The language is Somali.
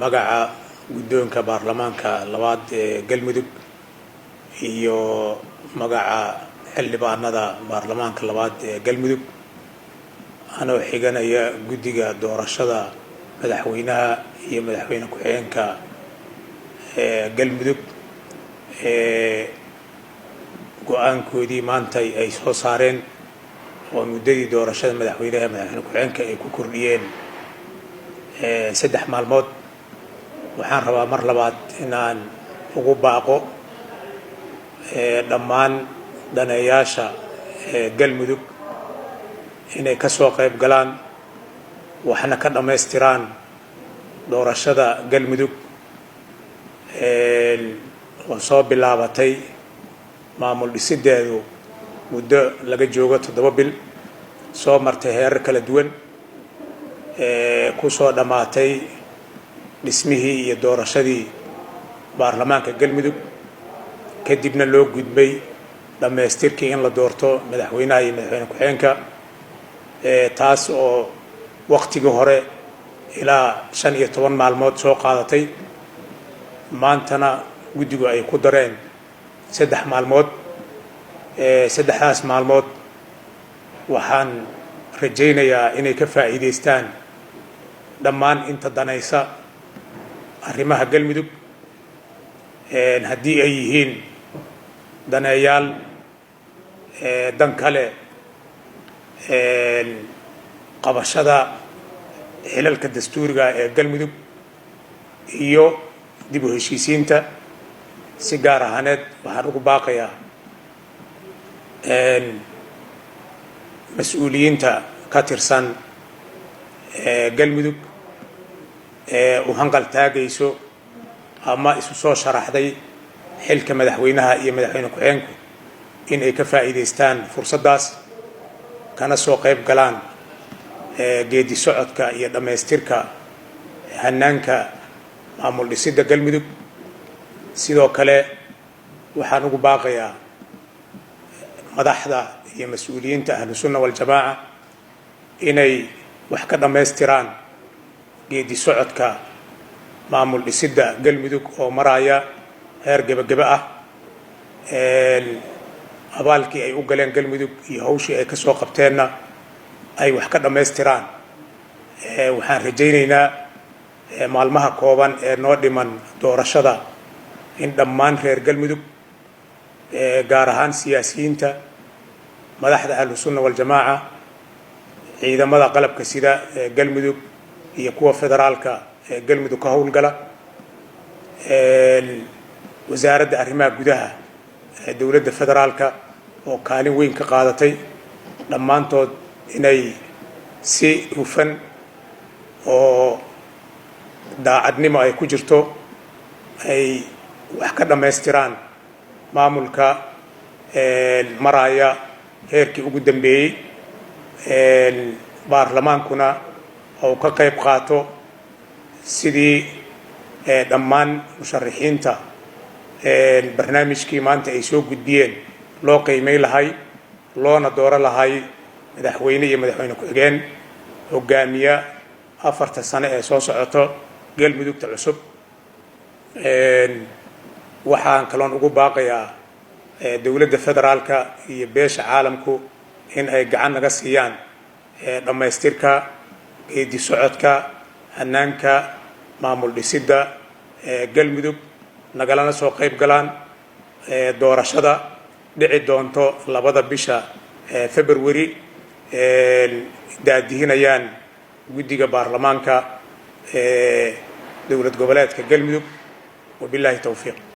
magaca guddoonka baarlamaanka labaad ee galmudug iyo magaca xildhibaanada baarlamaanka labaad ee galmudug anoo xiganaya guddiga doorashada madaxweynaha iyo madaxweyne ku-xigeenka galmudug go'aankoodii maanta ay soo saareen oo muddadii doorashada madaxweynaha iyo madaxweyne ku-xigeenka ay ku kordhiyeen 3 maalmood. waxaan rabaa mar labaad inaan ugu baaqo dhammaan daneeyaasha galmudug inay ka soo qayb galaan waxna ka dhammaystiraan doorashada galmudug oo soo bilaabatay maamul dhisideedu muddo laga joogo 7 bil soo martay heerar kala duwan ku soo dhamaatay dhismihii iyo doorashadii baarlamaanka galmudug kadibna loo gudbay dhammaystirkii in la doorto madaxweynaha iyo madaxweyne ku-xigeenka taas oo waqtigii hore ilaa 15 maalmood soo qaadatay maantana guddigu ay ku dareen 3 maalmood. 3daas maalmood waxaan rajaynayaa inay ka faa'iidaystaan dhammaan inta danaysa arrimaha galmudug haddii ay yihiin daneeyaal dan kale qabashada xilalka dastuuriga ee galmudug iyo dib u heshiisiinta si gaar ahaaneed waxaan ugu baaqayaa mas-uuliyiinta ka tirsan galmudug u hanqal taagayso ama isu soo sharaxday xilka madaxweynaha iyo madaxweyne ku-xigeenku in ay ka faa'iidaystaan fursaddaas kana soo qayb galaan geedi socodka iyo dhammaystirka hanaanka maamul dhisidda galmudug. sidoo kale waxaan ugu baaqayaa madaxda iyo mas-uuliyiinta ahlu sunna waljamaaca inay wax ka dhammaystiraan geedi socodka maamul dhisidda galmudug oo maraya heer gebagebe ah. abaalkii ay u galeen galmudug iyo hawshii ay ka soo qabteenna ay wax ka dhammaystiraan. waxaan rajaynaynaa maalmaha kooban ee noo dhiman doorashada in dhammaan reer galmudug gaar ahaan siyaasiyiinta madaxda ahlu sunna waljamaaca ciidamada qalabka sida galmudug iyo kuwa federaalka ee galmudug ka howlgala wasaaradda arrimaha gudaha ee dowladda federaalka oo kaalin weyn ka qaadatay dhammaantood inay si hufan oo daacadnimo ay ku jirto ay wax ka dhammaystiraan maamulka maraya heerkii ugu dambeeyey. baarlamaankuna oo ka qayb qaato sidii dhammaan musharaxiinta barnaamijkii maanta ay soo gudbiyeen loo qiimay lahay loona dooro lahay madaxweyne iyo madaxweyne ku-xigeen hogaamiya 4 sano ee soo socoto galmudugta cusub. waxaan kaloon ugu baaqayaa dowladda federaalka iyo beesha caalamku in ay gacan naga siiyaan dhammaystirka geedi socodka hanaanka maamul dhisidda galmudug nagalana soo qayb galaan doorashada dhici doonto 2 bisha February daadihinayaan guddiga baarlamaanka dowlad goboleedka galmudug. wabillahi tawfiiq.